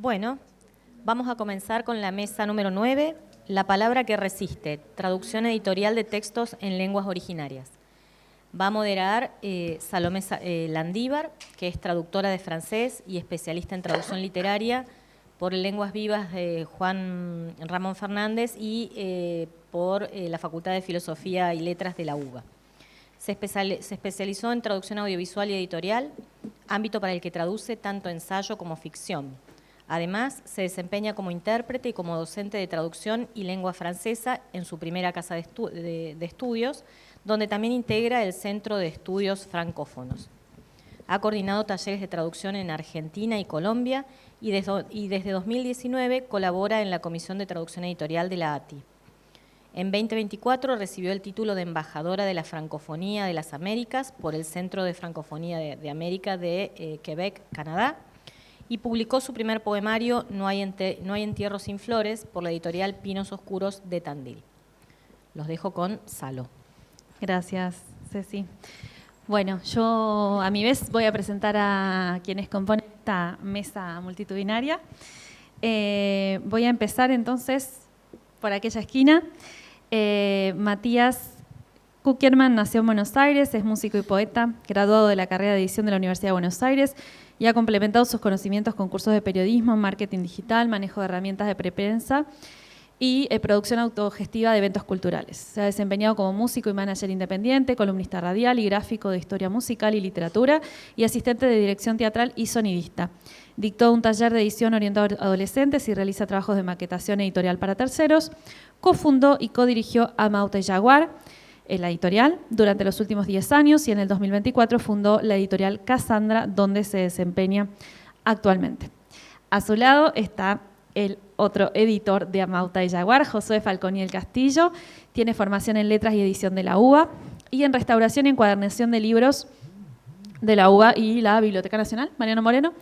Bueno, vamos a comenzar con la mesa número 9, La palabra que resiste, traducción editorial de textos en lenguas originarias. Va a moderar Salomé Landívar, que es traductora de francés y especialista en traducción literaria por Lenguas Vivas de Juan Ramón Fernández y por la Facultad de Filosofía y Letras de la UBA. Se especializó en traducción audiovisual y editorial, ámbito para el que traduce tanto ensayo como ficción. Además, se desempeña como intérprete y como docente de traducción y lengua francesa en su primera casa de estudios, donde también integra el Centro de Estudios Francófonos. Ha coordinado talleres de traducción en Argentina y Colombia y desde 2019 colabora en la Comisión de Traducción Editorial de la ATI. En 2024 recibió el título de embajadora de la Francofonía de las Américas por el Centro de Francofonía de América de Quebec, Canadá, y publicó su primer poemario No hay entierro sin flores por la editorial Pinos Oscuros de Tandil. Los dejo con Salo. Gracias, Ceci. Bueno, yo a mi vez voy a presentar a quienes componen esta mesa multitudinaria. Voy a empezar entonces por aquella esquina. Matías Kuckerman nació en Buenos Aires, es músico y poeta, graduado de la carrera de edición de la Universidad de Buenos Aires y ha complementado sus conocimientos con cursos de periodismo, marketing digital, manejo de herramientas de preprensa y producción autogestiva de eventos culturales. Se ha desempeñado como músico y manager independiente, columnista radial y gráfico de historia musical y literatura y asistente de dirección teatral y sonidista. Dictó un taller de edición orientado a adolescentes y realiza trabajos de maquetación editorial para terceros. Cofundó y codirigió Amauta y Jaguar, la editorial, durante los últimos 10 años y en el 2024 fundó la editorial Cassandra, donde se desempeña actualmente. A su lado está el otro editor de Amauta y Jaguar, Josué Falconiel Castillo. Tiene formación en letras y edición de la UBA y en restauración y encuadernación de libros de la UBA y la Biblioteca Nacional, Mariano Moreno.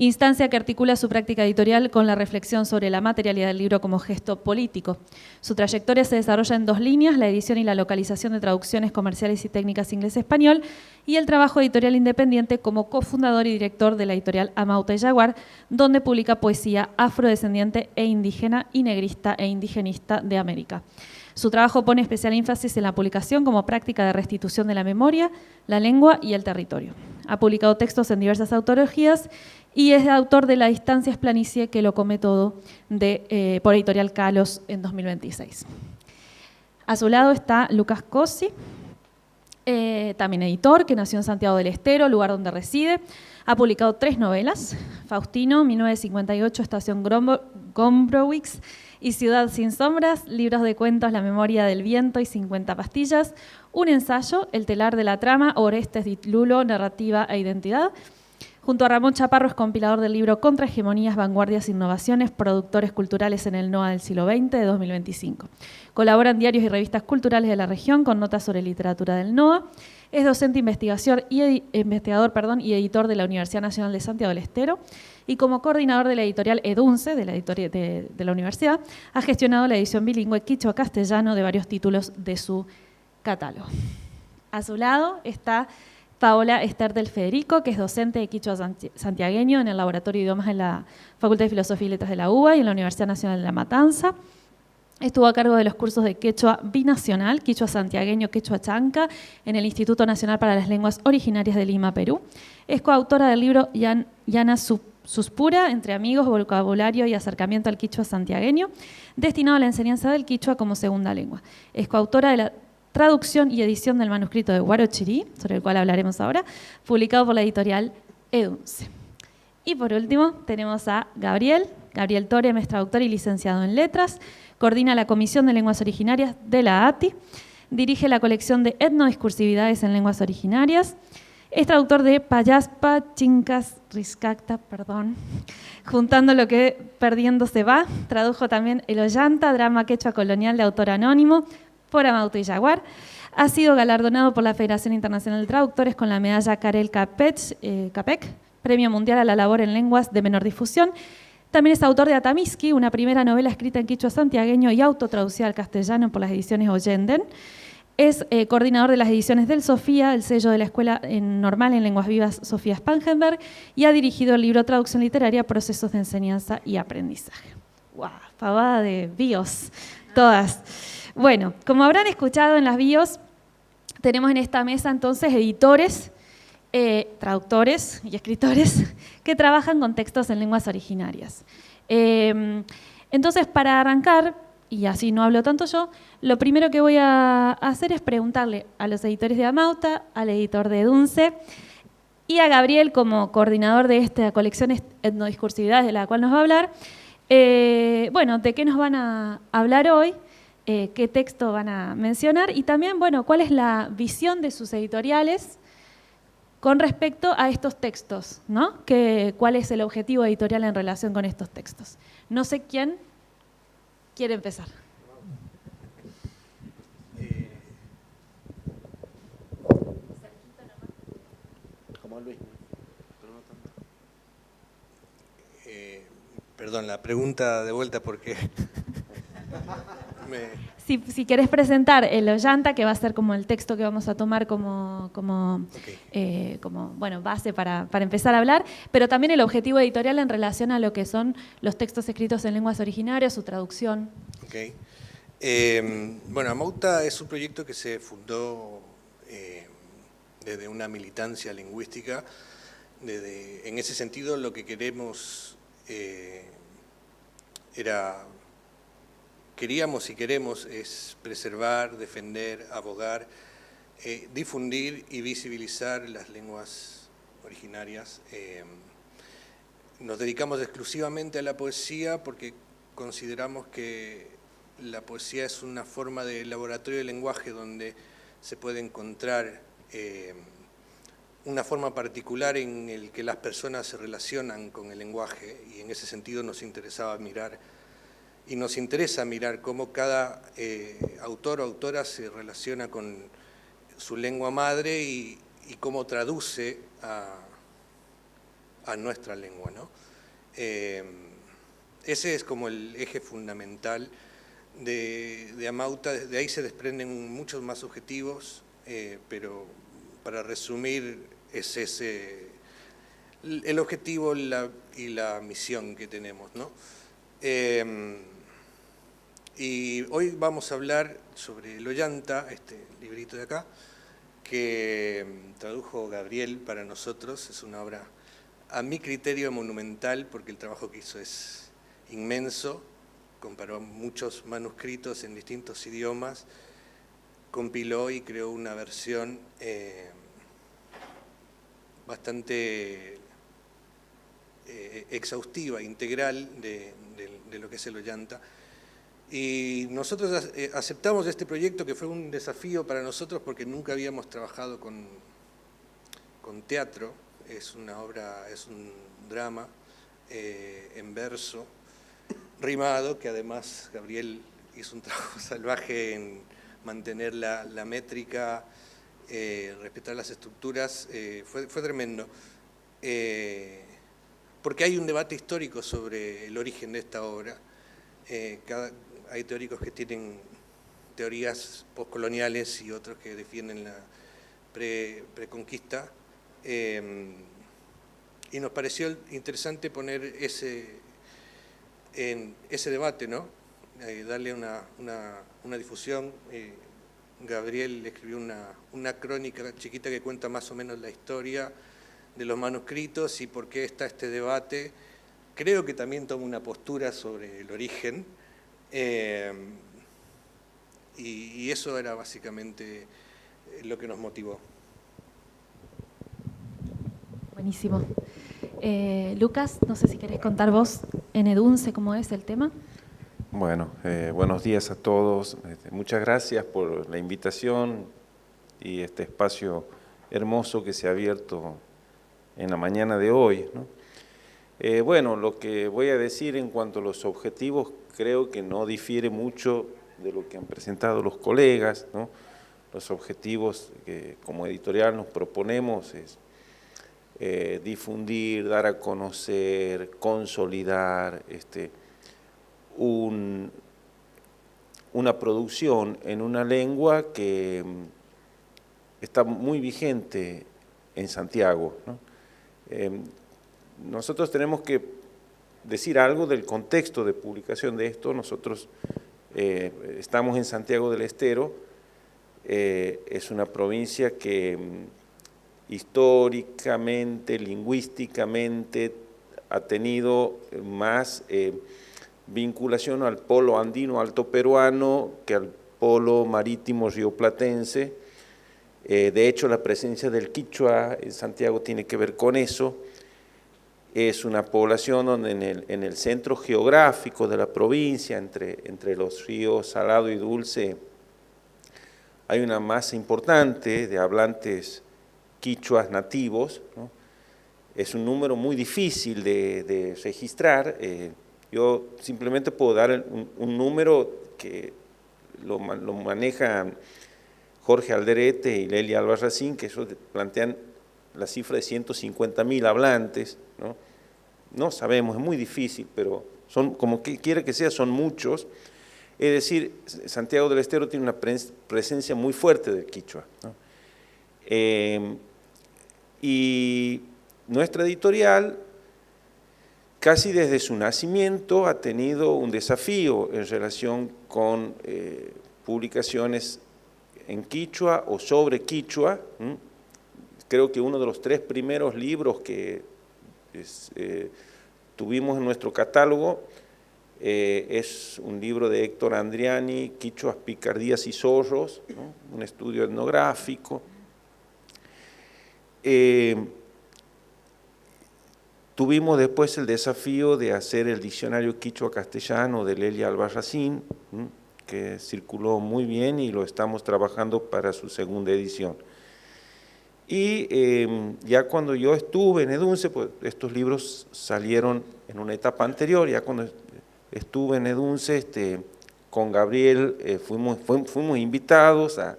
Instancia que articula su práctica editorial con la reflexión sobre la materialidad del libro como gesto político. Su trayectoria se desarrolla en 2 líneas, la edición y la localización de traducciones comerciales y técnicas inglés-español, y el trabajo editorial independiente como cofundador y director de la editorial Amauta y Jaguar, donde publica poesía afrodescendiente e indígena y negrista e indigenista de América. Su trabajo pone especial énfasis en la publicación como práctica de restitución de la memoria, la lengua y el territorio. Ha publicado textos en diversas antologías y es autor de La Distancia es planicie, que lo come todo, por Editorial Kalos en 2026. A su lado está Lucas Cosi, también editor, que nació en Santiago del Estero, lugar donde reside. Ha publicado 3 novelas, Faustino, 1958, Estación Gombrowicz y Ciudad sin sombras, libros de cuentos La memoria del viento y 50 pastillas, un ensayo, El telar de la trama, Orestes di Lulo, narrativa e identidad. Junto a Ramón Chaparro es compilador del libro Contrahegemonías, vanguardias e innovaciones, productores culturales en el NOA del siglo XX de 2025. Colabora en diarios y revistas culturales de la región con notas sobre literatura del NOA. Es docente investigador y editor de la Universidad Nacional de Santiago del Estero y como coordinador de la editorial Edunce, de la universidad, ha gestionado la edición bilingüe quichua-castellano de varios títulos de su catálogo. A su lado está Paola Esther del Federico, que es docente de quichua santiagueño en el Laboratorio de Idiomas en la Facultad de Filosofía y Letras de la UBA y en la Universidad Nacional de La Matanza. Estuvo a cargo de los cursos de quechua binacional, quichua santiagueño, quechua chanca, en el Instituto Nacional para las Lenguas Originarias de Lima, Perú. Es coautora del libro Llana Suspura, entre amigos, vocabulario y acercamiento al quichua santiagueño, destinado a la enseñanza del quichua como segunda lengua. Es coautora de la traducción y edición del manuscrito de Huarochirí, sobre el cual hablaremos ahora, publicado por la editorial Edunce. Y por último tenemos a Gabriel Torem, es traductor y licenciado en letras, coordina la Comisión de Lenguas Originarias de la ATI, dirige la colección de etnodiscursividades en lenguas originarias, es traductor de Payaspa, Chincas, Riscacta, Juntando lo que perdiendo se va, tradujo también El Ollanta, drama quechua colonial de autor anónimo, por Amauta y Jaguar. Ha sido galardonado por la Federación Internacional de Traductores con la medalla Karel Capek, Premio Mundial a la Labor en Lenguas de Menor Difusión. También es autor de Atamiski, una primera novela escrita en quichua santiagueño y autotraducida al castellano por las ediciones Oyenden. Es coordinador de las ediciones del Sofía, el sello de la Escuela Normal en Lenguas Vivas Sofía Spangenberg, y ha dirigido el libro Traducción Literaria, Procesos de Enseñanza y Aprendizaje. ¡Guau! Pavada de bios, todas. Bueno, como habrán escuchado en las bios, tenemos en esta mesa entonces editores, traductores y escritores que trabajan con textos en lenguas originarias. Entonces, para arrancar, y así no hablo tanto yo, lo primero que voy a hacer es preguntarle a los editores de Amauta, al editor de Edunce y a Gabriel como coordinador de esta colección Etnodiscursividades de la cual nos va a hablar, bueno, de qué nos van a hablar hoy, qué texto van a mencionar y también, bueno, cuál es la visión de sus editoriales con respecto a estos textos, ¿no? ¿Cuál es el objetivo editorial en relación con estos textos? No sé quién quiere empezar. Como Luis. Perdón, la pregunta de vuelta porque Si querés presentar el Ollanta, que va a ser como el texto que vamos a tomar como bueno, base para empezar a hablar, pero también el objetivo editorial en relación a lo que son los textos escritos en lenguas originarias, su traducción. Okay. Bueno, Amauta es un proyecto que se fundó desde una militancia lingüística. En ese sentido, lo que queríamos y queremos es preservar, defender, abogar, difundir y visibilizar las lenguas originarias. Nos dedicamos exclusivamente a la poesía porque consideramos que la poesía es una forma de laboratorio de lenguaje donde se puede encontrar una forma particular en el que las personas se relacionan con el lenguaje, y en ese sentido nos interesaba mirar y nos interesa mirar cómo cada autor o autora se relaciona con su lengua madre y cómo traduce a nuestra lengua, ¿no? Ese es como el eje fundamental de Amauta. De ahí se desprenden muchos más objetivos, pero para resumir es ese el objetivo y la misión que tenemos, ¿no? Y hoy vamos a hablar sobre el Ollanta, este librito de acá, que tradujo Gabriel para nosotros. Es una obra, a mi criterio, monumental, porque el trabajo que hizo es inmenso. Comparó muchos manuscritos en distintos idiomas, compiló y creó una versión bastante exhaustiva, integral de lo que es el Ollanta. Y nosotros aceptamos este proyecto, que fue un desafío para nosotros porque nunca habíamos trabajado con teatro. Es una obra, es un drama en verso, rimado, que además Gabriel hizo un trabajo salvaje en mantener la métrica, respetar las estructuras. Fue tremendo. Porque hay un debate histórico sobre el origen de esta obra. Hay teóricos que tienen teorías postcoloniales y otros que defienden la preconquista. Y nos pareció interesante poner ese debate, ¿no? Darle una difusión. Gabriel escribió una crónica chiquita que cuenta más o menos la historia de los manuscritos y por qué está este debate. Creo que también toma una postura sobre el origen, y eso era básicamente lo que nos motivó. Buenísimo. Lucas, no sé si querés contar vos en Edunce cómo es el tema. Bueno, buenos días a todos. Muchas gracias por la invitación y este espacio hermoso que se ha abierto en la mañana de hoy, ¿no? Bueno, lo que voy a decir en cuanto a los objetivos creo que no difiere mucho de lo que han presentado los colegas, ¿no? Los objetivos que como editorial nos proponemos es difundir, dar a conocer, consolidar un una producción en una lengua que está muy vigente en Santiago, ¿no? Nosotros tenemos que decir algo del contexto de publicación de esto. Nosotros estamos en Santiago del Estero, es una provincia que históricamente, lingüísticamente, ha tenido más vinculación al polo andino alto peruano que al polo marítimo rioplatense. De hecho, la presencia del quichua en Santiago tiene que ver con eso. Es una población donde en el centro geográfico de la provincia, entre los ríos Salado y Dulce, hay una masa importante de hablantes quichuas nativos, ¿no? Es un número muy difícil de registrar. Yo simplemente puedo dar un número que lo maneja Jorge Alderete y Lelia Albarracín, que ellos plantean la cifra de 150.000 hablantes, ¿no? No sabemos, es muy difícil, pero son, como que quiera que sea, son muchos. Es decir, Santiago del Estero tiene una presencia muy fuerte del quichua, ¿no? Y nuestra editorial, casi desde su nacimiento, ha tenido un desafío en relación con publicaciones en quichua o sobre quichua. Creo que uno de los 3 primeros libros que tuvimos en nuestro catálogo es un libro de Héctor Andriani, Quichuas, Picardías y Zorros, ¿no? Un estudio etnográfico. Tuvimos después el desafío de hacer el diccionario quichua-castellano de Lelia Albarracín, que circuló muy bien y lo estamos trabajando para su segunda edición. Y ya cuando yo estuve en EDUNCE, pues estos libros salieron en una etapa anterior. Ya cuando estuve en EDUNCE, con Gabriel fuimos invitados a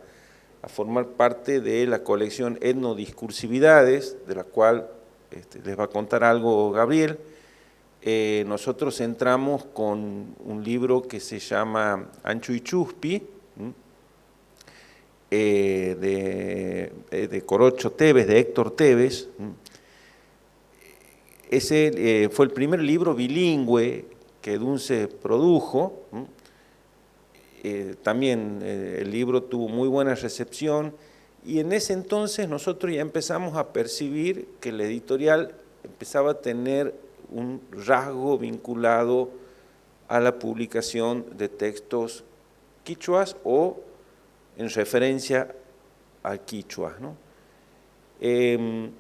formar parte de la colección Etnodiscursividades, de la cual les va a contar algo Gabriel. Nosotros entramos con un libro que se llama Ancho y Chuspi, de Corocho Tevez, de Héctor Tevez. Ese fue el primer libro bilingüe que EDUNCE produjo. También el libro tuvo muy buena recepción, y en ese entonces nosotros ya empezamos a percibir que la editorial empezaba a tener un rasgo vinculado a la publicación de textos quichuas o en referencia al quichua, ¿no? En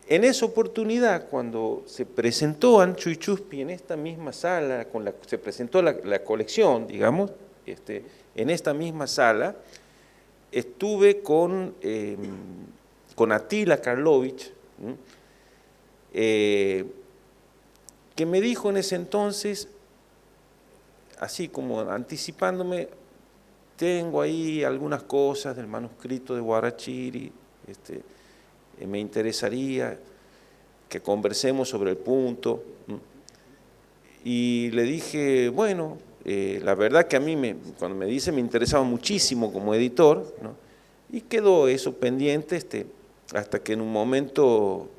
esa oportunidad, cuando se presentó Ancho y Chuspi en esta misma sala, se presentó la colección, digamos, en esta misma sala, estuve con Atila Karlovich, que me dijo en ese entonces, así como anticipándome, tengo ahí algunas cosas del manuscrito de Huarachiri, me interesaría que conversemos sobre el punto. Y le dije, bueno, la verdad que a mí, cuando me dice, me interesaba muchísimo como editor, ¿no? Y quedó eso pendiente hasta que en un momento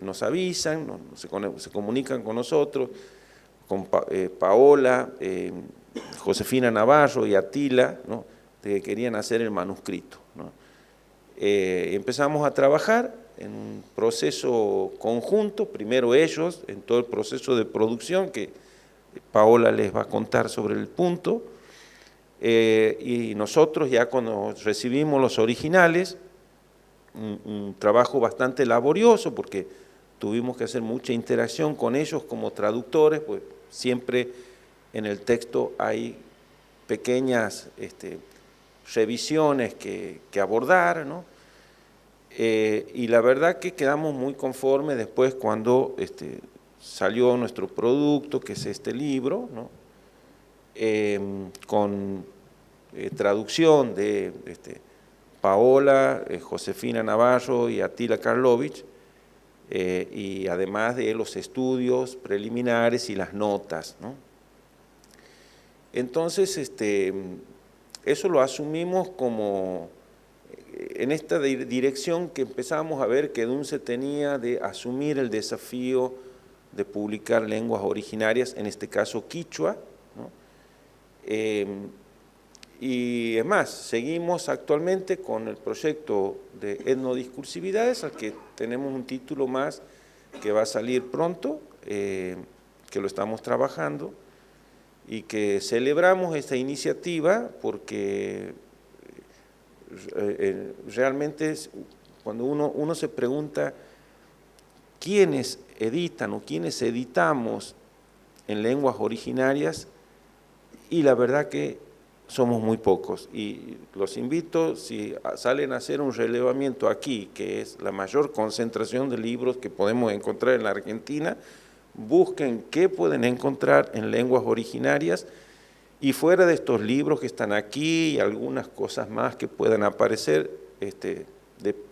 nos avisan, se comunican con nosotros, con Paola, Josefina Navarro y Atila, ¿no? De que querían hacer el manuscrito, ¿no? Empezamos a trabajar en un proceso conjunto, primero ellos, en todo el proceso de producción, que Paola les va a contar sobre el punto, y nosotros ya cuando recibimos los originales, un trabajo bastante laborioso, porque tuvimos que hacer mucha interacción con ellos como traductores, pues siempre en el texto hay pequeñas revisiones que abordar, ¿no? Y la verdad que quedamos muy conformes después cuando salió nuestro producto, que es este libro, ¿no? Con traducción de Paola, Josefina Navarro y Atila Karlovich, y además de los estudios preliminares y las notas, ¿no? Entonces, eso lo asumimos como en esta dirección que empezamos a ver que EDUNCE tenía de asumir el desafío de publicar lenguas originarias, en este caso quichua, ¿no? Y es más, seguimos actualmente con el proyecto de etnodiscursividades, al que tenemos un título más que va a salir pronto, que lo estamos trabajando, y que celebramos esta iniciativa porque realmente cuando uno se pregunta quiénes editan o quiénes editamos en lenguas originarias, y la verdad que somos muy pocos, y los invito, si salen a hacer un relevamiento aquí, que es la mayor concentración de libros que podemos encontrar en la Argentina, busquen qué pueden encontrar en lenguas originarias, y fuera de estos libros que están aquí y algunas cosas más que puedan aparecer,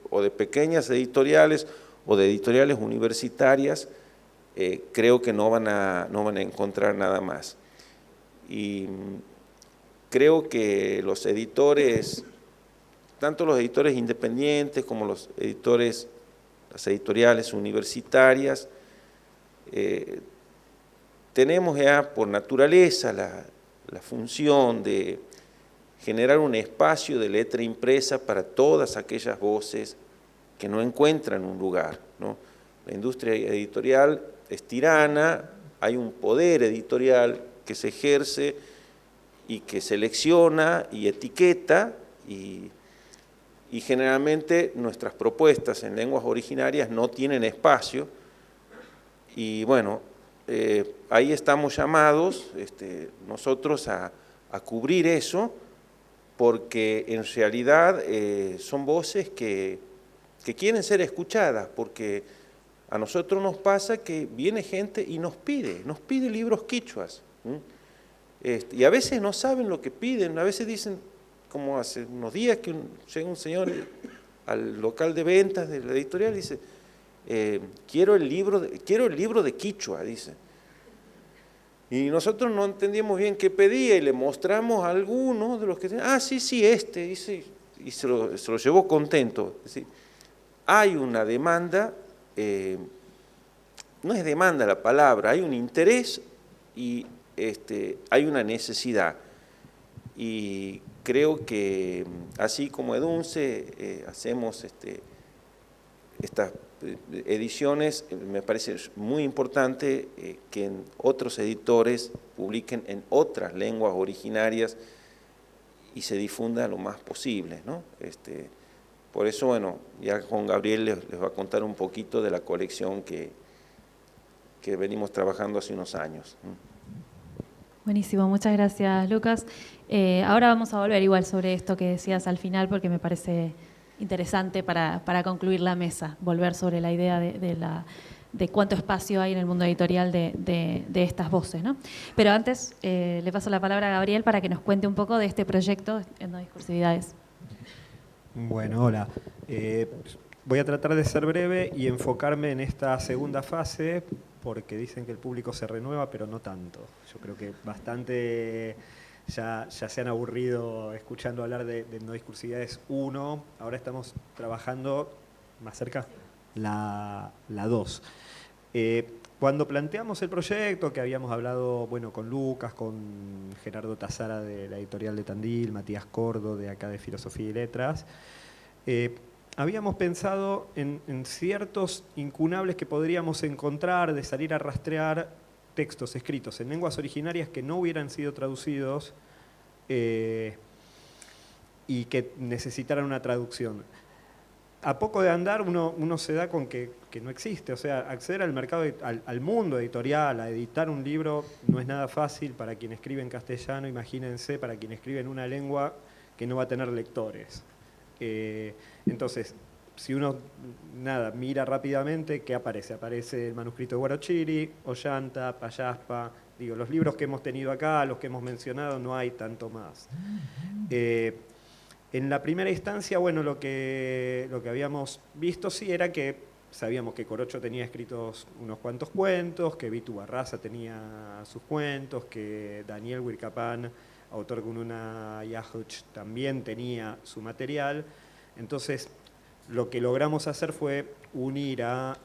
o de pequeñas editoriales o de editoriales universitarias, creo que no van a encontrar nada más. Y creo que los editores, tanto los editores independientes como las editoriales universitarias, tenemos ya por naturaleza la función de generar un espacio de letra impresa para todas aquellas voces que no encuentran un lugar, ¿no? La industria editorial es tirana, hay un poder editorial que se ejerce y que selecciona y etiqueta, y generalmente nuestras propuestas en lenguas originarias no tienen espacio, y bueno, ahí estamos llamados nosotros a cubrir eso, porque en realidad son voces que quieren ser escuchadas, porque a nosotros nos pasa que viene gente y nos pide libros quichuas, y a veces no saben lo que piden, a veces dicen, como hace unos días que llega un señor al local de ventas de la editorial y dice, quiero el libro de quichua, dice. Y nosotros no entendíamos bien qué pedía y le mostramos a algunos de los que tenían, sí, dice, y se lo llevó contento. Es decir, hay una demanda, no es demanda la palabra, hay un interés y hay una necesidad. Y creo que así como EDUNCE hacemos estas ediciones, me parece muy importante que otros editores publiquen en otras lenguas originarias y se difunda lo más posible, ¿no? Por eso, bueno, ya Juan Gabriel les va a contar un poquito de la colección que venimos trabajando hace unos años. Buenísimo, muchas gracias, Lucas. Ahora vamos a volver igual sobre esto que decías al final, porque me parece interesante para concluir la mesa, volver sobre la idea de cuánto espacio hay en el mundo editorial de estas voces, ¿no? Pero antes le paso la palabra a Gabriel para que nos cuente un poco de este proyecto Etnodiscursividades. Bueno, hola. Voy a tratar de ser breve y enfocarme en esta segunda fase, porque dicen que el público se renueva, pero no tanto. Yo creo que bastante ya se han aburrido escuchando hablar de etnodiscursividades 1. Ahora estamos trabajando más cerca la 2. Cuando planteamos el proyecto, que habíamos hablado con Lucas, con Gerardo Tazara de la editorial de Tandil, Matías Cordo de acá de Filosofía y Letras, habíamos pensado en ciertos incunables que podríamos encontrar de salir a rastrear textos escritos en lenguas originarias que no hubieran sido traducidos y que necesitaran una traducción. A poco de andar uno se da con que no existe, o sea, acceder al mercado, al mundo editorial, a editar un libro no es nada fácil para quien escribe en castellano, imagínense, para quien escribe en una lengua que no va a tener lectores. Entonces, si uno mira rápidamente, ¿qué aparece? Aparece el manuscrito de Huarochiri, Ollanta, Payaspa, los libros que hemos tenido acá, los que hemos mencionado, no hay tanto más. En la primera instancia, lo que habíamos visto sí era que sabíamos que Corocho tenía escritos unos cuantos cuentos, que Vitu Barraza tenía sus cuentos, que Daniel Huircapán, autor con una Yahuch, también tenía su material. Entonces, lo que logramos hacer fue unir a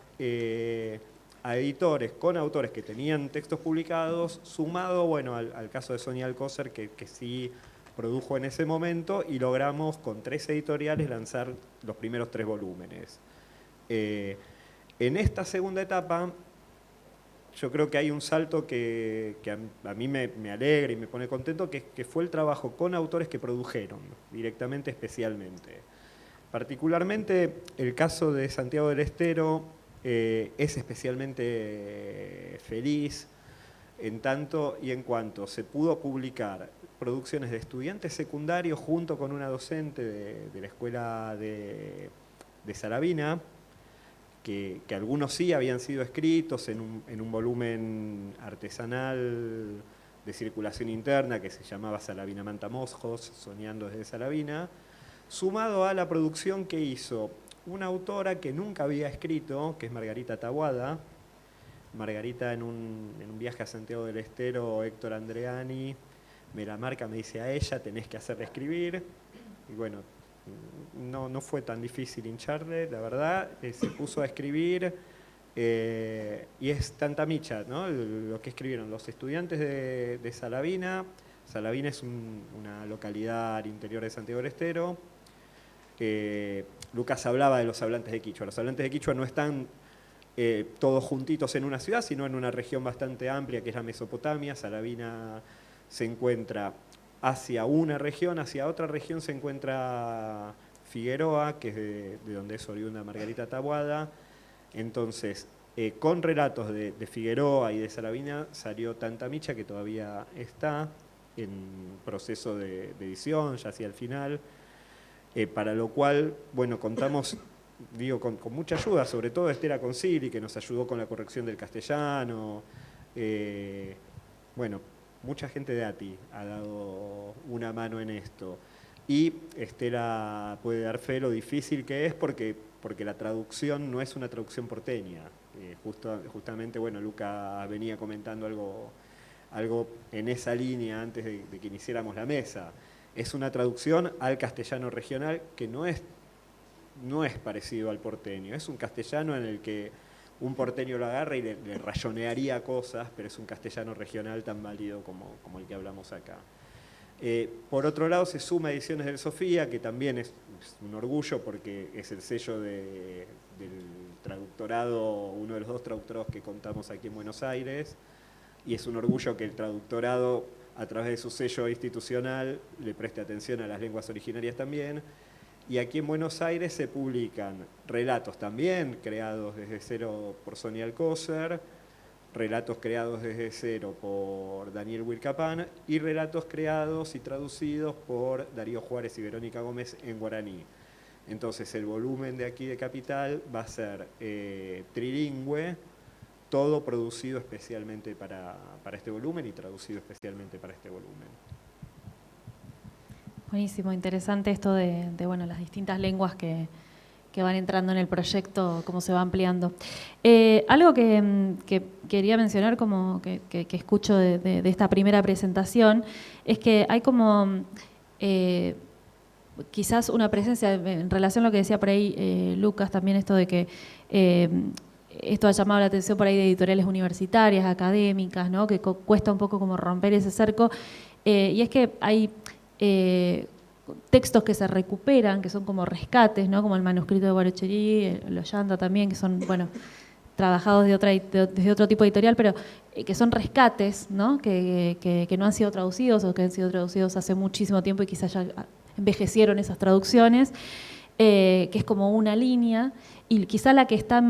editores con autores que tenían textos publicados, sumado, bueno, al caso de Sonia Alcócer, que sí produjo en ese momento, y logramos con 3 editoriales lanzar los primeros 3 volúmenes. En esta segunda etapa, yo creo que hay un salto que a mí me alegra y me pone contento, que fue el trabajo con autores que produjeron directamente, especialmente. Particularmente el caso de Santiago del Estero es especialmente feliz en tanto y en cuanto se pudo publicar producciones de estudiantes secundarios junto con una docente de la escuela de Salavina, que algunos sí habían sido escritos en un volumen artesanal de circulación interna que se llamaba Salavina Mantamosjos, Soñando desde Salavina, sumado a la producción que hizo una autora que nunca había escrito, que es Margarita Taboada. Margarita, en un viaje a Santiago del Estero, Héctor Andreani me la marca, me dice: a ella tenés que hacerle escribir. Y bueno, no fue tan difícil hincharle, la verdad. Se puso a escribir y es tanta micha, ¿no? Lo que escribieron los estudiantes de Salavina. Salavina es una localidad al interior de Santiago del Estero. Lucas hablaba de los hablantes de Quichua. Los hablantes de Quichua no están todos juntitos en una ciudad, sino en una región bastante amplia que es la Mesopotamia. Salavina se encuentra hacia una región, hacia otra región se encuentra Figueroa, que es de donde es oriunda Margarita Taboada. Entonces, con relatos de Figueroa y de Salavina salió Tanta Micha, que todavía está en proceso de edición, ya hacia el final, para lo cual, bueno, contamos, digo, con mucha ayuda, sobre todo de Estela Concili, que nos ayudó con la corrección del castellano. Bueno, mucha gente de ATI ha dado una mano en esto. Y Estela puede dar fe lo difícil que es porque la traducción no es una traducción porteña. Justamente, bueno, Luca venía comentando algo en esa línea antes de que iniciáramos la mesa. Es una traducción al castellano regional que no es parecido al porteño. Es un castellano en el que un porteño lo agarra y le rayonearía cosas, pero es un castellano regional tan válido como el que hablamos acá. Por otro lado, se suma Ediciones del Sofía, que también es un orgullo porque es el sello del traductorado, uno de los 2 traductorados que contamos aquí en Buenos Aires, y es un orgullo que el traductorado, a través de su sello institucional, le preste atención a las lenguas originarias también. Y aquí en Buenos Aires se publican relatos también creados desde cero por Sonia Alcócer, relatos creados desde cero por Daniel Huircapán y relatos creados y traducidos por Darío Juárez y Verónica Gómez en guaraní. Entonces el volumen de aquí de Capital va a ser trilingüe, todo producido especialmente para este volumen y traducido especialmente para este volumen. Buenísimo, interesante esto de bueno, las distintas lenguas que van entrando en el proyecto, cómo se va ampliando. Algo que quería mencionar, como que escucho de esta primera presentación, es que hay como quizás una presencia, en relación a lo que decía por ahí Lucas, también esto de que esto ha llamado la atención por ahí de editoriales universitarias, académicas, ¿no? Que cuesta un poco como romper ese cerco, y es que hay textos que se recuperan, que son como rescates, ¿no? Como el manuscrito de Guarocherí, los Yanda también, que son, bueno, trabajados desde otro tipo de editorial, pero que son rescates, ¿no? Que no han sido traducidos o que han sido traducidos hace muchísimo tiempo y quizás ya envejecieron esas traducciones, que es como una línea, y quizá la que está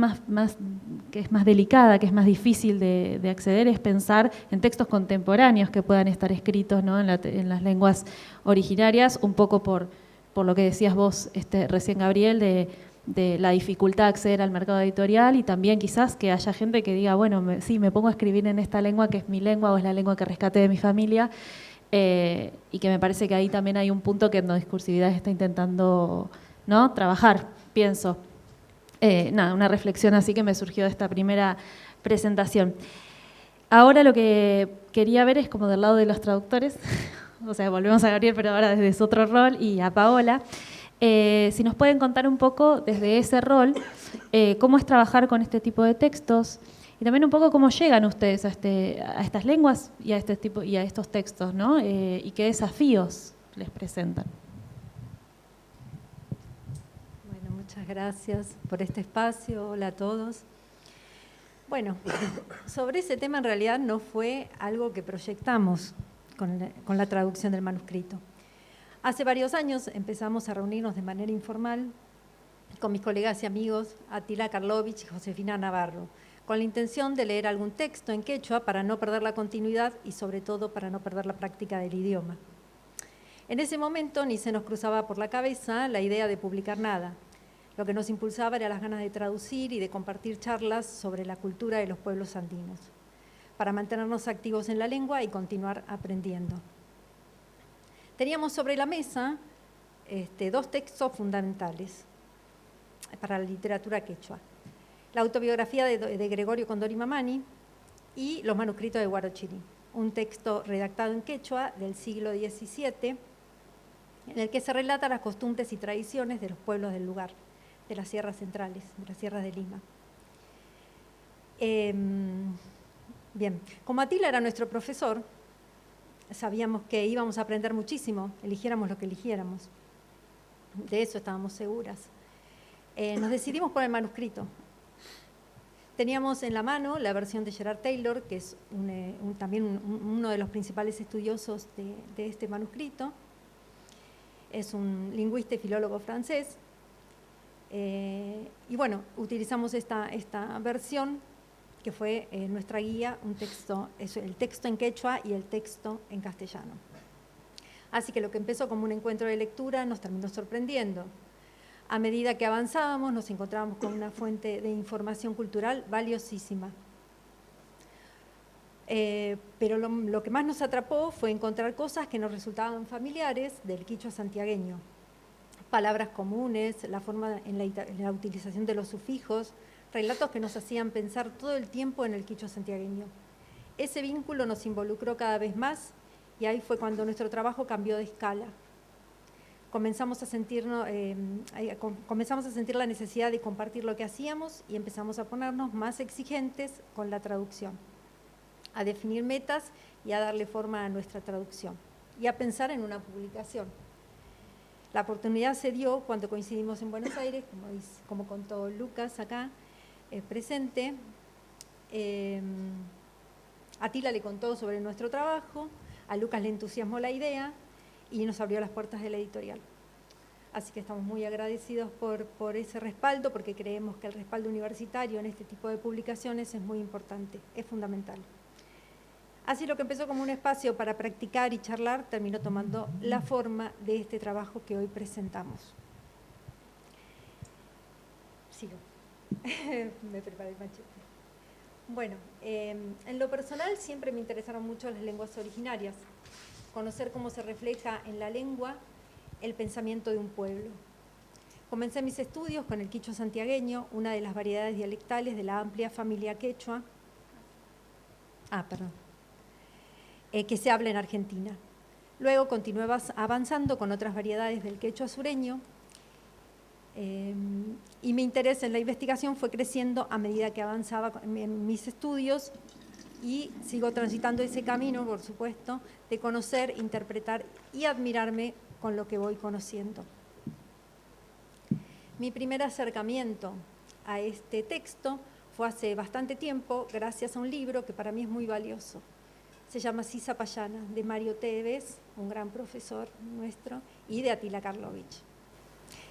que es más delicada, que es más difícil de acceder, es pensar en textos contemporáneos que puedan estar escritos, ¿no? en las lenguas originarias, un poco por lo que decías vos recién, Gabriel, de la dificultad de acceder al mercado editorial, y también quizás que haya gente que diga, bueno, sí, me pongo a escribir en esta lengua que es mi lengua o es la lengua que rescaté de mi familia, y que me parece que ahí también hay un punto que Etnodiscursividad está intentando, ¿no? trabajar, pienso. Una reflexión así que me surgió de esta primera presentación. Ahora lo que quería ver es como del lado de los traductores, o sea, volvemos a Gabriel, pero ahora desde su otro rol, y a Paola. Si nos pueden contar un poco desde ese rol, cómo es trabajar con este tipo de textos, y también un poco cómo llegan ustedes a estas lenguas y a estos textos, ¿no? Y qué desafíos les presentan. Bueno, muchas gracias por este espacio. Hola a todos. Bueno, sobre ese tema en realidad no fue algo que proyectamos con la traducción del manuscrito. Hace varios años empezamos a reunirnos de manera informal con mis colegas y amigos Atila Karlovich y Josefina Navarro, con la intención de leer algún texto en quechua para no perder la continuidad y sobre todo para no perder la práctica del idioma. En ese momento ni se nos cruzaba por la cabeza la idea de publicar nada. Lo que nos impulsaba era las ganas de traducir y de compartir charlas sobre la cultura de los pueblos andinos, para mantenernos activos en la lengua y continuar aprendiendo. Teníamos sobre la mesa dos textos fundamentales para la literatura quechua: la autobiografía de Gregorio Condori Mamani y los manuscritos de Huarochirí, un texto redactado en quechua del siglo XVII, en el que se relata las costumbres y tradiciones de los pueblos del lugar, de las sierras centrales, de las sierras de Lima. Bien, como Atila era nuestro profesor, sabíamos que íbamos a aprender muchísimo, eligiéramos lo que eligiéramos. De eso estábamos seguras. Nos decidimos por el manuscrito. Teníamos en la mano la versión de Gerard Taylor, que es también uno de los principales estudiosos de este manuscrito. Es un lingüista y filólogo francés. Y bueno, utilizamos esta versión que fue nuestra guía, el texto en quechua y el texto en castellano. Así que lo que empezó como un encuentro de lectura nos terminó sorprendiendo. A medida que avanzábamos nos encontrábamos con una fuente de información cultural valiosísima. Pero lo que más nos atrapó fue encontrar cosas que nos resultaban familiares del quichua santiagueño. Palabras comunes, la forma en la utilización de los sufijos, relatos que nos hacían pensar todo el tiempo en el quichua santiagueño. Ese vínculo nos involucró cada vez más y ahí fue cuando nuestro trabajo cambió de escala. Comenzamos a sentir la necesidad de compartir lo que hacíamos y empezamos a ponernos más exigentes con la traducción, a definir metas y a darle forma a nuestra traducción y a pensar en una publicación. La oportunidad se dio cuando coincidimos en Buenos Aires, como contó Lucas acá presente. Atila le contó sobre nuestro trabajo, a Lucas le entusiasmó la idea y nos abrió las puertas de la editorial. Así que estamos muy agradecidos por ese respaldo, porque creemos que el respaldo universitario en este tipo de publicaciones es muy importante, es fundamental. Así lo que empezó como un espacio para practicar y charlar terminó tomando la forma de este trabajo que hoy presentamos. Sigo. Me preparé el machete. Bueno, en lo personal siempre me interesaron mucho las lenguas originarias, conocer cómo se refleja en la lengua el pensamiento de un pueblo. Comencé mis estudios con el quichua santiagueño, una de las variedades dialectales de la amplia familia quechua, que se habla en Argentina. Luego continué avanzando con otras variedades del quechua sureño, y mi interés en la investigación fue creciendo a medida que avanzaba en mis estudios y sigo transitando ese camino, por supuesto, de conocer, interpretar y admirarme con lo que voy conociendo. Mi primer acercamiento a este texto fue hace bastante tiempo, gracias a un libro que para mí es muy valioso. Se llama Sisa Payana, de Mario Tevez, un gran profesor nuestro, y de Atila Karlovich.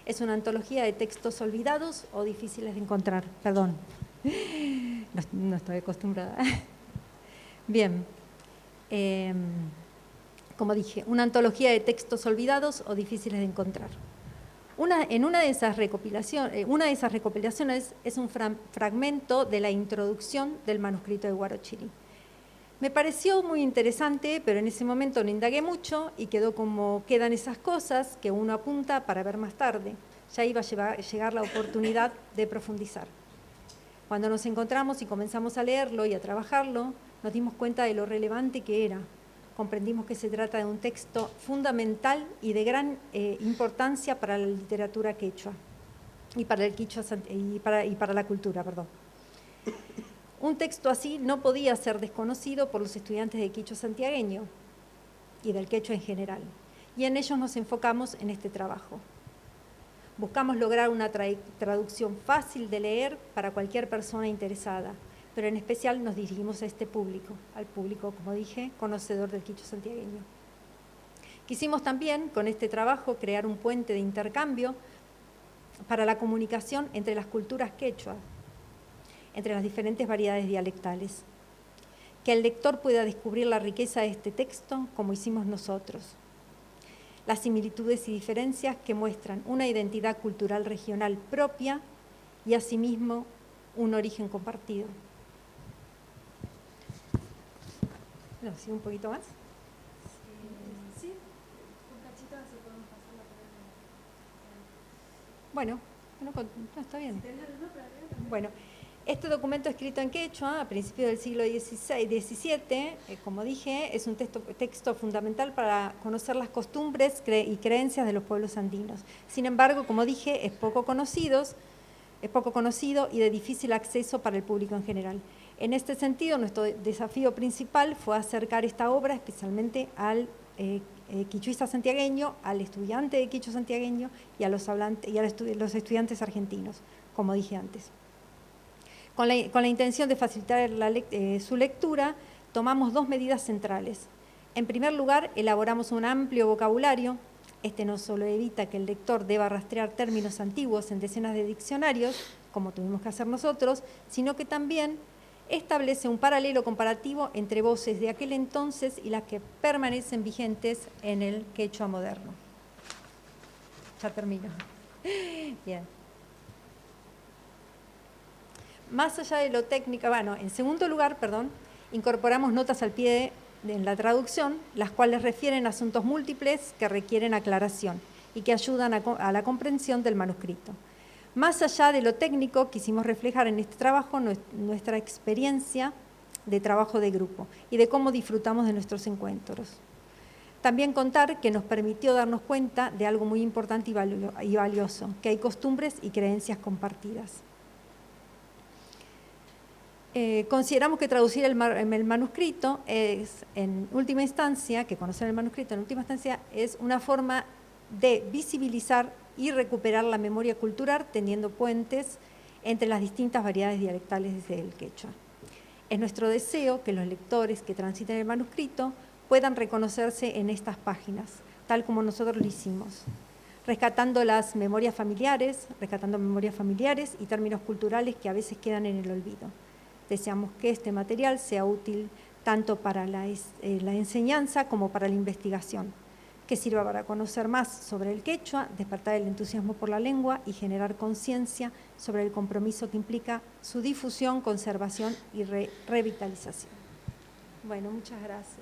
Es una antología de textos olvidados o difíciles de encontrar. Perdón, no estoy acostumbrada. Bien, como dije, una antología de textos olvidados o difíciles de encontrar. Una de esas recopilaciones es un fragmento de la introducción del manuscrito de Huarochirí. Me pareció muy interesante, pero en ese momento no indagué mucho y quedó como quedan esas cosas que uno apunta para ver más tarde, ya iba a llegar la oportunidad de profundizar. Cuando nos encontramos y comenzamos a leerlo y a trabajarlo, nos dimos cuenta de lo relevante que era. Comprendimos que se trata de un texto fundamental y de gran importancia para la literatura quechua y para el quichua y para la cultura, perdón. Un texto así no podía ser desconocido por los estudiantes de quichua santiagueño y del quechua en general, y en ellos nos enfocamos en este trabajo. Buscamos lograr una traducción fácil de leer para cualquier persona interesada, pero en especial nos dirigimos a este público, al público, como dije, conocedor del quichua santiagueño. Quisimos también, con este trabajo, crear un puente de intercambio para la comunicación entre las culturas quechuas, entre las diferentes variedades dialectales. Que el lector pueda descubrir la riqueza de este texto como hicimos nosotros. Las similitudes y diferencias que muestran una identidad cultural regional propia y asimismo un origen compartido. No, ¿sí un poquito más? Sí, un cachito así podemos pasarla por el... Bueno, no, está bien. Bueno, este documento escrito en quechua a principios del siglo XVII, como dije, es un texto fundamental para conocer las costumbres y creencias de los pueblos andinos. Sin embargo, como dije, es poco conocido y de difícil acceso para el público en general. En este sentido, nuestro desafío principal fue acercar esta obra especialmente al quichuista santiagueño, al estudiante de quichua santiagueño y a los estudiantes argentinos, como dije antes. Con la intención de facilitar su lectura, tomamos dos medidas centrales. En primer lugar, elaboramos un amplio vocabulario. Este no solo evita que el lector deba rastrear términos antiguos en decenas de diccionarios, como tuvimos que hacer nosotros, sino que también establece un paralelo comparativo entre voces de aquel entonces y las que permanecen vigentes en el quechua moderno. Ya termino. Bien. Más allá de lo técnico, bueno, en segundo lugar, incorporamos notas al pie en la traducción, las cuales refieren a asuntos múltiples que requieren aclaración y que ayudan a la comprensión del manuscrito. Más allá de lo técnico, quisimos reflejar en este trabajo nuestra experiencia de trabajo de grupo y de cómo disfrutamos de nuestros encuentros. También contar que nos permitió darnos cuenta de algo muy importante y valioso, que hay costumbres y creencias compartidas. Consideramos que traducir el manuscrito es, en última instancia, que conocer el manuscrito en última instancia es una forma de visibilizar y recuperar la memoria cultural tendiendo puentes entre las distintas variedades dialectales del quechua. Es nuestro deseo que los lectores que transiten el manuscrito puedan reconocerse en estas páginas, tal como nosotros lo hicimos, rescatando memorias familiares y términos culturales que a veces quedan en el olvido. Deseamos que este material sea útil tanto para la enseñanza como para la investigación, que sirva para conocer más sobre el quechua, despertar el entusiasmo por la lengua y generar conciencia sobre el compromiso que implica su difusión, conservación y revitalización. Bueno, muchas gracias.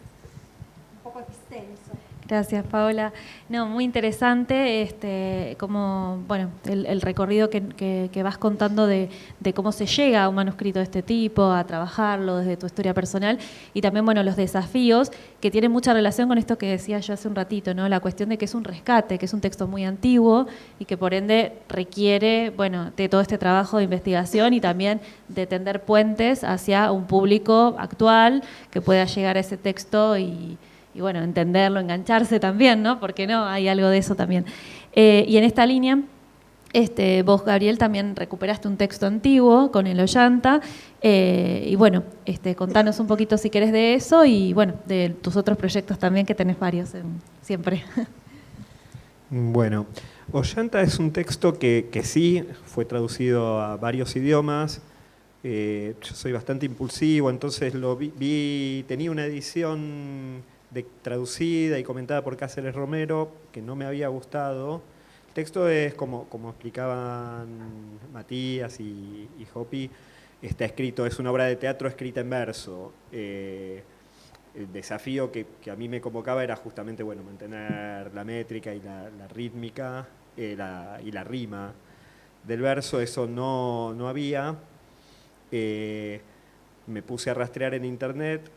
Un poco extenso. Gracias, Paola. No, muy interesante como, bueno, el recorrido que vas contando de cómo se llega a un manuscrito de este tipo, a trabajarlo desde tu historia personal y también, bueno, los desafíos que tienen mucha relación con esto que decía yo hace un ratito, ¿no? La cuestión de que es un rescate, que es un texto muy antiguo y que por ende requiere, bueno, de todo este trabajo de investigación y también de tender puentes hacia un público actual que pueda llegar a ese texto y bueno, entenderlo, engancharse también, ¿no? Porque no, hay algo de eso también. Y en esta línea, vos, Gabriel, también recuperaste un texto antiguo con el Ollanta, y bueno, contanos un poquito si querés de eso y bueno, de tus otros proyectos también, que tenés varios siempre. Bueno, Ollanta es un texto que sí fue traducido a varios idiomas. Yo soy bastante impulsivo, entonces lo vi, tenía una edición traducida y comentada por Cáceres Romero, que no me había gustado. El texto es, como explicaban Matías y Jopi, está escrito, es una obra de teatro escrita en verso. El desafío que a mí me convocaba era justamente, bueno, mantener la métrica y la rítmica y la rima del verso, eso no había. Me puse a rastrear en internet,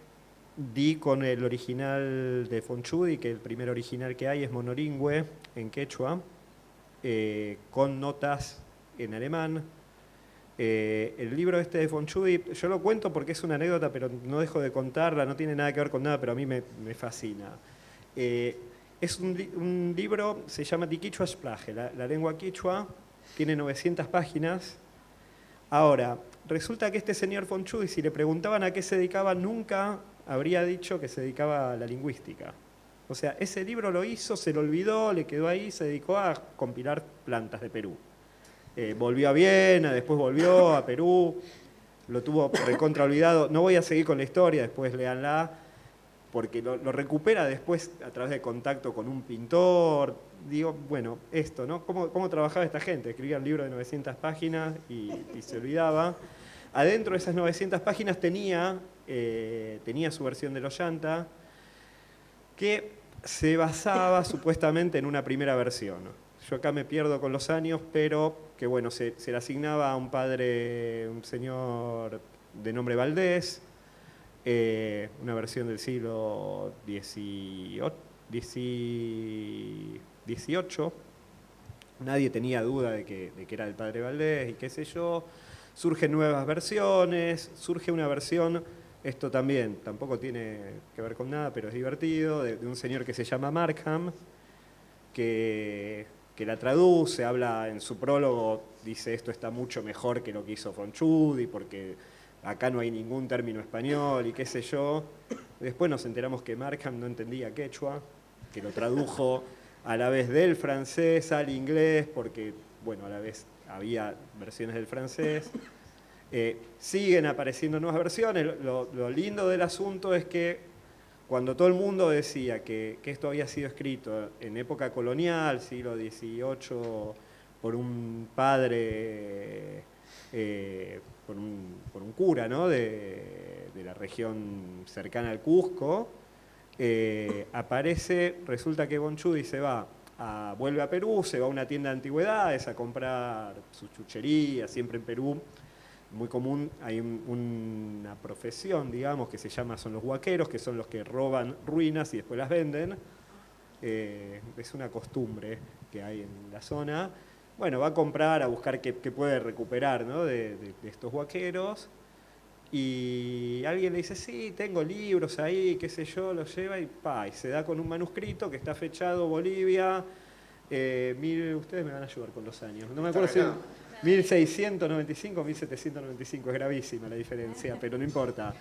di con el original de Fonchudi, que el primer original que hay es monolingüe en quechua, con notas en alemán. El libro este de Fonchudi, yo lo cuento porque es una anécdota, pero no dejo de contarla, no tiene nada que ver con nada, pero a mí me fascina. Es un libro, se llama Die Quichua Sprache, la lengua quichua, tiene 900 páginas. Ahora, resulta que este señor Fonchudi, si le preguntaban a qué se dedicaba, nunca habría dicho que se dedicaba a la lingüística. O sea, ese libro lo hizo, se lo olvidó, le quedó ahí, se dedicó a compilar plantas de Perú. Volvió a Viena, después volvió a Perú, lo tuvo recontra olvidado. No voy a seguir con la historia, después léanla, porque lo recupera después a través de contacto con un pintor. Digo, bueno, esto, ¿no? ¿Cómo trabajaba esta gente? Escribía un libro de 900 páginas y se olvidaba. Adentro de esas 900 páginas tenía su versión de L'Ollanta, que se basaba supuestamente en una primera versión. Yo acá me pierdo con los años, pero que bueno, se le asignaba a un padre, un señor de nombre Valdés, una versión del siglo XVIII. Nadie tenía duda de que era el padre Valdés y qué sé yo. Surgen nuevas versiones, surge una versión, esto también tampoco tiene que ver con nada, pero es divertido, de un señor que se llama Markham, que la traduce, habla en su prólogo, dice esto está mucho mejor que lo que hizo Fonchudi, porque acá no hay ningún término español y qué sé yo. Después nos enteramos que Markham no entendía quechua, que lo tradujo a la vez del francés al inglés, porque, bueno, a la vez había versiones del francés. Siguen apareciendo nuevas versiones. Lo lindo del asunto es que cuando todo el mundo decía que esto había sido escrito en época colonial, siglo XVIII, por un padre, por un cura, ¿no? de la región cercana al Cusco, resulta que Fonchudi vuelve a Perú, se va a una tienda de antigüedades a comprar sus chucherías, siempre en Perú. Muy común, hay una profesión, digamos, que son los huaqueros, que son los que roban ruinas y después las venden. Es una costumbre que hay en la zona. Bueno, va a comprar, a buscar qué puede recuperar, ¿no? de estos huaqueros. Y alguien le dice, sí, tengo libros ahí, qué sé yo, los lleva y se da con un manuscrito que está fechado Bolivia. Ustedes me van a ayudar con los años. No me acuerdo si 1695 o 1795, es gravísima la diferencia, pero no importa.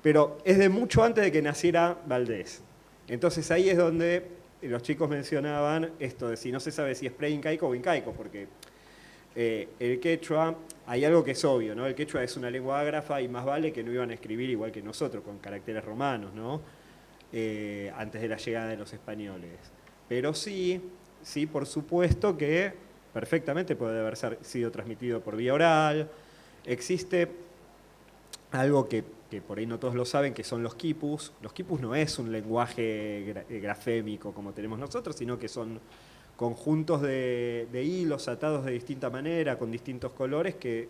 Pero es de mucho antes de que naciera Valdés. Entonces ahí es donde los chicos mencionaban esto de si no se sabe si es pre-incaico o incaico, porque el quechua, hay algo que es obvio, ¿no? El quechua es una lengua ágrafa y más vale que no iban a escribir igual que nosotros, con caracteres romanos, ¿no? Antes de la llegada de los españoles. Pero sí, por supuesto que perfectamente puede haber sido transmitido por vía oral. Existe algo que por ahí no todos lo saben, que son los quipus. Los quipus no es un lenguaje grafémico como tenemos nosotros, sino que son conjuntos de hilos atados de distinta manera, con distintos colores, que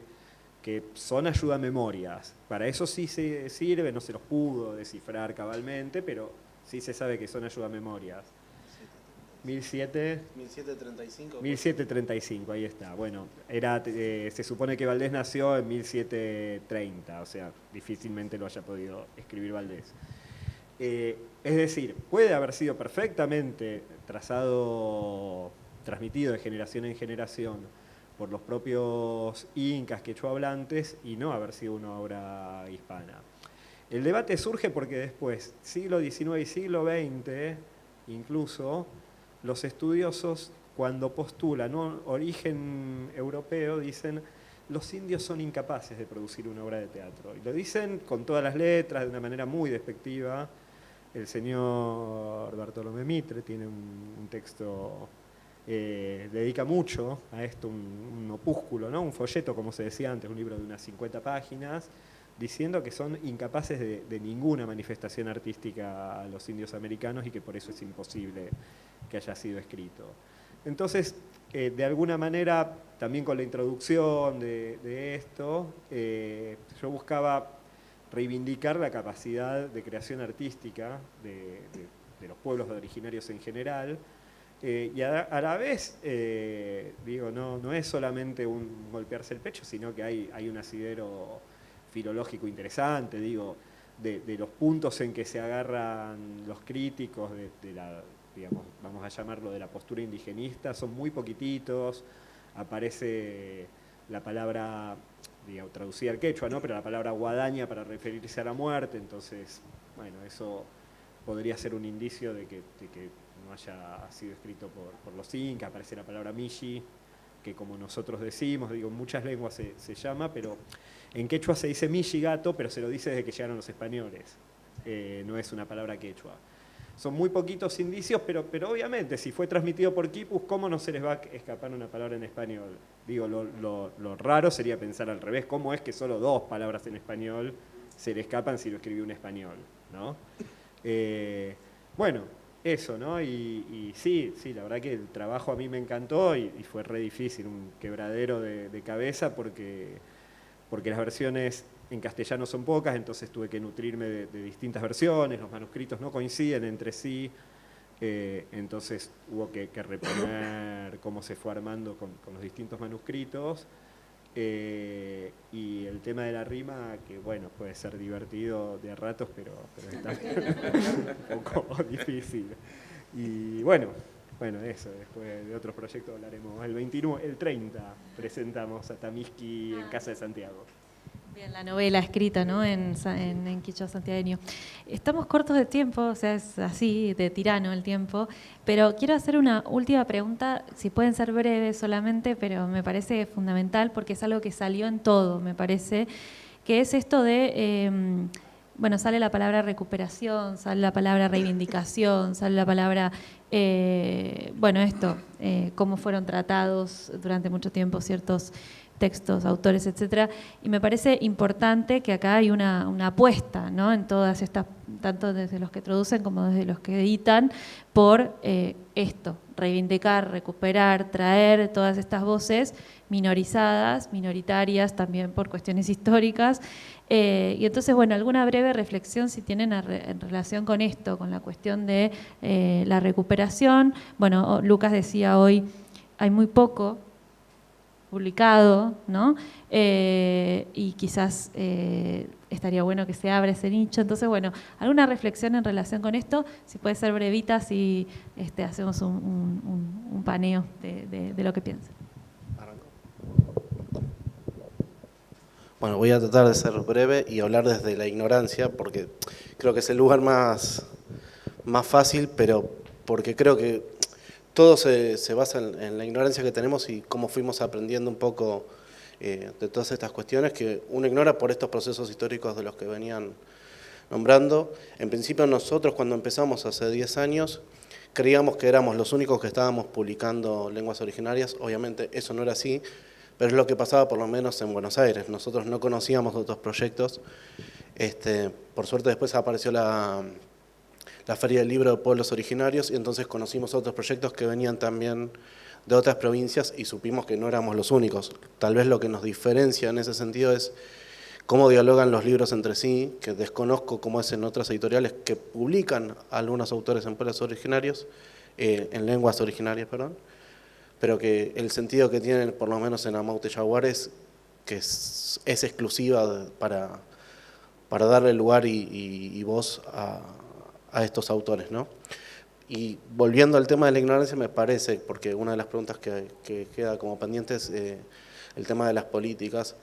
son ayudamemorias. Para eso sí se sirve, no se los pudo descifrar cabalmente, pero sí se sabe que son ayudamemorias. 1735, ahí está. Bueno, se supone que Valdés nació en 1730, o sea, difícilmente lo haya podido escribir Valdés. Es decir, puede haber sido perfectamente transmitido de generación en generación por los propios incas quechuahablantes y no haber sido una obra hispana. El debate surge porque después, siglo XIX y siglo XX, incluso, los estudiosos, cuando postulan origen europeo, dicen los indios son incapaces de producir una obra de teatro. Y lo dicen con todas las letras, de una manera muy despectiva. El señor Bartolomé Mitre tiene un texto, dedica mucho a esto, un opúsculo, ¿no? Un folleto, como se decía antes, un libro de unas 50 páginas, diciendo que son incapaces de ninguna manifestación artística a los indios americanos y que por eso es imposible que haya sido escrito. Entonces, de alguna manera, también con la introducción de esto, yo buscaba reivindicar la capacidad de creación artística de los pueblos originarios en general, y a la vez, digo, no es solamente un golpearse el pecho, sino que hay un asidero filológico interesante, digo, de los puntos en que se agarran los críticos de la, digamos, vamos a llamarlo de la postura indigenista, son muy poquititos, aparece la palabra, digamos, traducida al quechua, ¿no? Pero la palabra guadaña para referirse a la muerte, entonces, bueno, eso podría ser un indicio de que no haya sido escrito por los incas. Aparece la palabra mishi, que como nosotros decimos, digo, en muchas lenguas se llama, pero en quechua se dice mishi gato, pero se lo dice desde que llegaron los españoles, no es una palabra quechua. Son muy poquitos indicios, pero obviamente, si fue transmitido por quipus, ¿cómo no se les va a escapar una palabra en español? Digo, lo raro sería pensar al revés, ¿cómo es que solo 2 palabras en español se le escapan si lo escribió un español, ¿no? Bueno, eso, ¿no? Y sí, la verdad que el trabajo a mí me encantó y fue re difícil, un quebradero de cabeza porque las versiones en castellano son pocas, entonces tuve que nutrirme de distintas versiones, los manuscritos no coinciden entre sí, entonces hubo que reponer cómo se fue armando con los distintos manuscritos, y el tema de la rima, que bueno, puede ser divertido de a ratos, pero está un poco difícil. Y bueno, eso, después de otros proyectos hablaremos. El 30 presentamos a Tamiski en Casa de Santiago. Bien, la novela escrita, ¿no? en quichua santiagueño. Estamos cortos de tiempo, o sea, es así, de tirano el tiempo, pero quiero hacer una última pregunta, si pueden ser breves solamente, pero me parece fundamental porque es algo que salió en todo, me parece, que es esto de, bueno, sale la palabra recuperación, sale la palabra reivindicación, sale la palabra, bueno, esto, cómo fueron tratados durante mucho tiempo ciertos textos, autores, etcétera, y me parece importante que acá hay una apuesta, ¿no? En todas estas, tanto desde los que traducen como desde los que editan, por esto, reivindicar, recuperar, traer todas estas voces minorizadas, minoritarias, también por cuestiones históricas, y entonces, bueno, alguna breve reflexión si tienen en relación con esto, con la cuestión de la recuperación. Bueno, Lucas decía hoy, hay muy poco publicado, ¿no? Y quizás estaría bueno que se abra ese nicho. Entonces, bueno, alguna reflexión en relación con esto, si puede ser brevita, si hacemos un paneo de lo que piensan. Bueno, voy a tratar de ser breve y hablar desde la ignorancia, porque creo que es el lugar más fácil, pero porque creo que todo se basa en la ignorancia que tenemos y cómo fuimos aprendiendo un poco de todas estas cuestiones que uno ignora por estos procesos históricos de los que venían nombrando. En principio nosotros cuando empezamos hace 10 años creíamos que éramos los únicos que estábamos publicando lenguas originarias, obviamente eso no era así, pero es lo que pasaba por lo menos en Buenos Aires. Nosotros no conocíamos otros proyectos, por suerte después apareció la Feria del Libro de Pueblos Originarios y entonces conocimos otros proyectos que venían también de otras provincias y supimos que no éramos los únicos. Tal vez lo que nos diferencia en ese sentido es cómo dialogan los libros entre sí, que desconozco cómo es en otras editoriales que publican algunos autores en pueblos originarios, en lenguas originarias, perdón, pero que el sentido que tienen, por lo menos en Amaute Yaguar, es que es exclusiva para darle lugar y voz a estos autores, ¿no? Y volviendo al tema de la ignorancia, me parece, porque una de las preguntas que queda como pendiente es el tema de las políticas.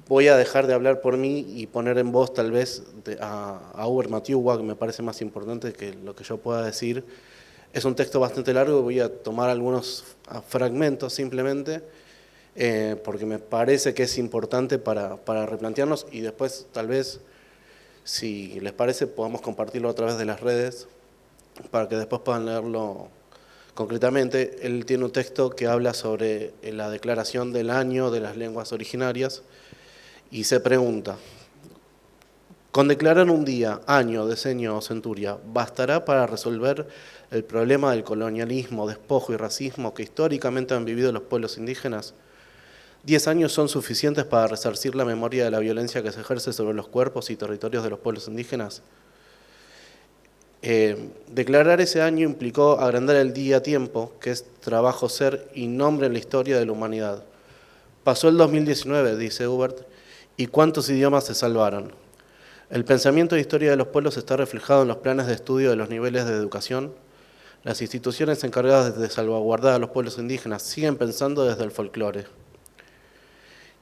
Voy a dejar de hablar por mí y poner en voz tal vez a Uber Matiuwa, que me parece más importante que lo que yo pueda decir. Es un texto bastante largo, voy a tomar algunos fragmentos simplemente, porque me parece que es importante para replantearnos y después tal vez, si les parece, podamos compartirlo a través de las redes para que después puedan leerlo concretamente. Él tiene un texto que habla sobre la declaración del año de las lenguas originarias y se pregunta, Con declarar un día, año, decenio o centuria, ¿bastará para resolver el problema del colonialismo, despojo y racismo que históricamente han vivido los pueblos indígenas? 10 años son suficientes para resarcir la memoria de la violencia que se ejerce sobre los cuerpos y territorios de los pueblos indígenas. Declarar ese año implicó agrandar el día a tiempo, que es trabajo ser y nombre en la historia de la humanidad. Pasó el 2019, dice Hubert, ¿y cuántos idiomas se salvaron? El pensamiento de historia de los pueblos está reflejado en los planes de estudio de los niveles de educación. Las instituciones encargadas de salvaguardar a los pueblos indígenas siguen pensando desde el folclore.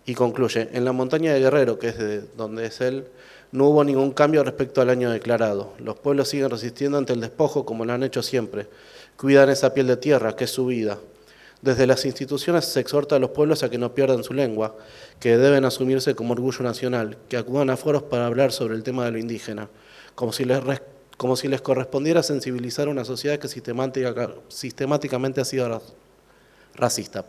Y concluye, en la montaña de Guerrero, que es de donde es él, no hubo ningún cambio respecto al año declarado. Los pueblos siguen resistiendo ante el despojo como lo han hecho siempre. Cuidan esa piel de tierra, que es su vida. Desde las instituciones se exhorta a los pueblos a que no pierdan su lengua, que deben asumirse como orgullo nacional, que acudan a foros para hablar sobre el tema de lo indígena, como si les correspondiera sensibilizar a una sociedad que sistemáticamente ha sido racista.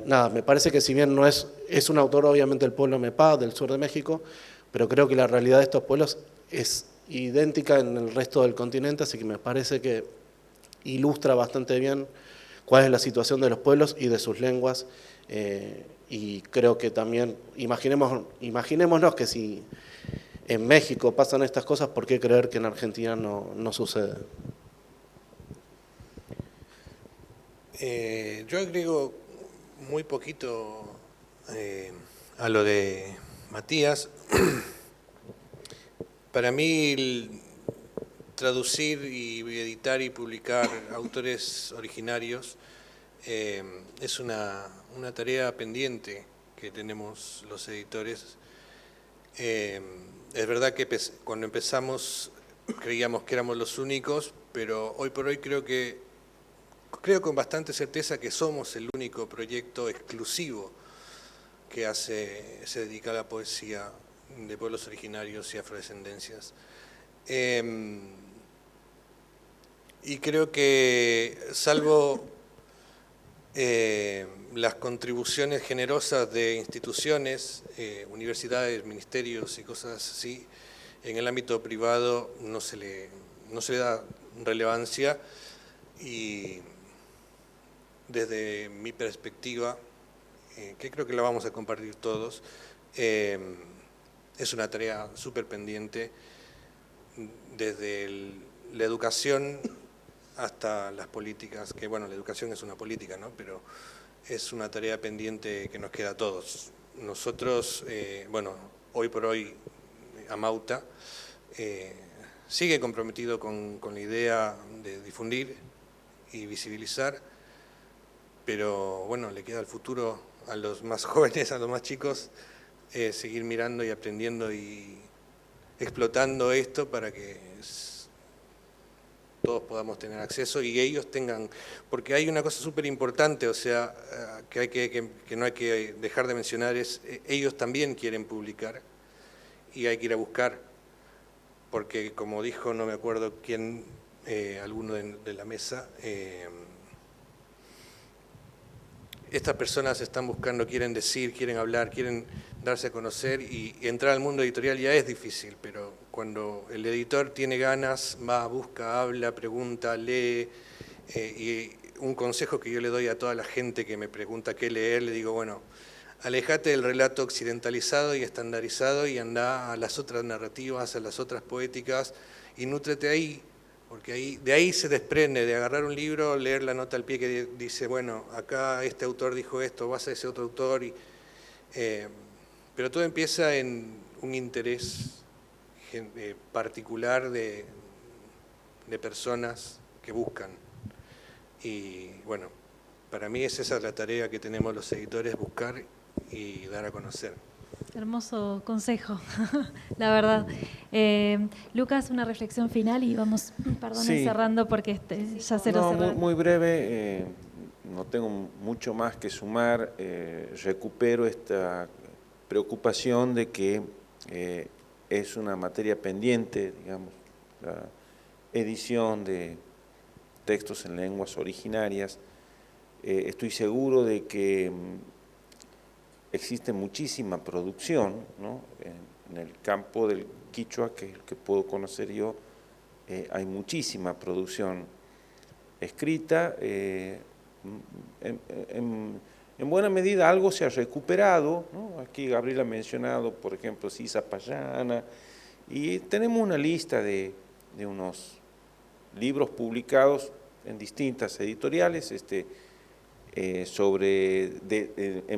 Nada, me parece que si bien no es un autor obviamente del pueblo Mepá, del sur de México, pero creo que la realidad de estos pueblos es idéntica en el resto del continente, así que me parece que ilustra bastante bien cuál es la situación de los pueblos y de sus lenguas, y creo que también, imaginémonos que si en México pasan estas cosas, ¿por qué creer que en Argentina no sucede? Yo agrego muy poquito a lo de Matías. Para mí, traducir y editar y publicar autores originarios es una tarea pendiente que tenemos los editores. Es verdad que cuando empezamos creíamos que éramos los únicos, pero hoy por hoy creo con bastante certeza que somos el único proyecto exclusivo que se dedica a la poesía de pueblos originarios y afrodescendencias. Y creo que, salvo las contribuciones generosas de instituciones, universidades, ministerios y cosas así, en el ámbito privado no se le da relevancia, y desde mi perspectiva, que creo que la vamos a compartir todos, es una tarea súper pendiente, desde la educación hasta las políticas, que bueno, la educación es una política, ¿no? Pero es una tarea pendiente que nos queda a todos. Nosotros, bueno, hoy por hoy, Amauta sigue comprometido con la idea de difundir y visibilizar, pero bueno, le queda el futuro a los más jóvenes, a los más chicos, seguir mirando y aprendiendo y explotando esto para que todos podamos tener acceso y ellos tengan, porque hay una cosa súper importante, o sea, que no hay que dejar de mencionar, es ellos también quieren publicar y hay que ir a buscar, porque como dijo, no me acuerdo quién, alguno de la mesa, estas personas están buscando, quieren decir, quieren hablar, quieren darse a conocer, y entrar al mundo editorial ya es difícil, pero cuando el editor tiene ganas, va, busca, habla, pregunta, lee, y un consejo que yo le doy a toda la gente que me pregunta qué leer, le digo, bueno, alejate del relato occidentalizado y estandarizado y anda a las otras narrativas, a las otras poéticas, y nútrete ahí, porque de ahí se desprende, de agarrar un libro, leer la nota al pie que dice, bueno, acá este autor dijo esto, vas a ese otro autor, pero todo empieza en un interés particular de personas que buscan. Y bueno, para mí esa es la tarea que tenemos los editores, buscar y dar a conocer. Hermoso consejo, la verdad. Lucas, una reflexión final y vamos, Sí. cerrando porque ya se lo cerramos. Muy breve, no tengo mucho más que sumar. Recupero esta preocupación de que es una materia pendiente, digamos, la edición de textos en lenguas originarias. Estoy seguro de que existe muchísima producción, ¿no?, en el campo del quichua, que es el que puedo conocer yo, hay muchísima producción escrita. En buena medida algo se ha recuperado, ¿no? Aquí Gabriela ha mencionado, por ejemplo, Sisa Payana, y tenemos una lista de unos libros publicados en distintas editoriales en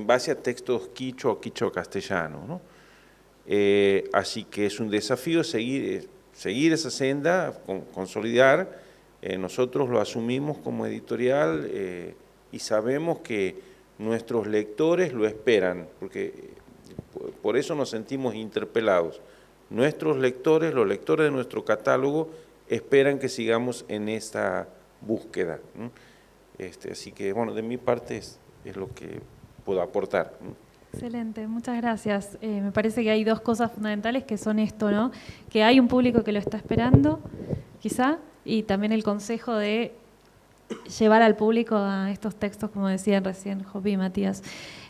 base a textos quichua o quichua castellano, ¿no? Así que es un desafío seguir esa senda, consolidar. Nosotros lo asumimos como editorial y sabemos que nuestros lectores lo esperan, porque por eso nos sentimos interpelados. Nuestros lectores, los lectores de nuestro catálogo, esperan que sigamos en esta búsqueda, ¿no? Así que, bueno, de mi parte es lo que puedo aportar, ¿no? Excelente, muchas gracias. Me parece que hay dos cosas fundamentales que son esto, ¿no? Que hay un público que lo está esperando, quizá, y también el consejo de llevar al público a estos textos, como decían recién Jopi y Matías.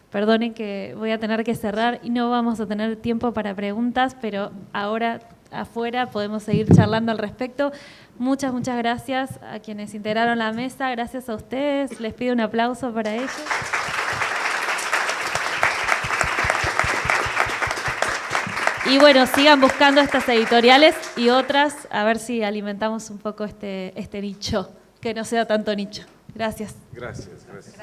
Perdonen que voy a tener que cerrar y no vamos a tener tiempo para preguntas, pero ahora afuera podemos seguir charlando al respecto. Muchas gracias a quienes integraron la mesa, gracias a ustedes. Les pido un aplauso para ellos. Y bueno, sigan buscando estas editoriales y otras, a ver si alimentamos un poco este nicho, que no sea tanto nicho. Gracias. Gracias. Gracias.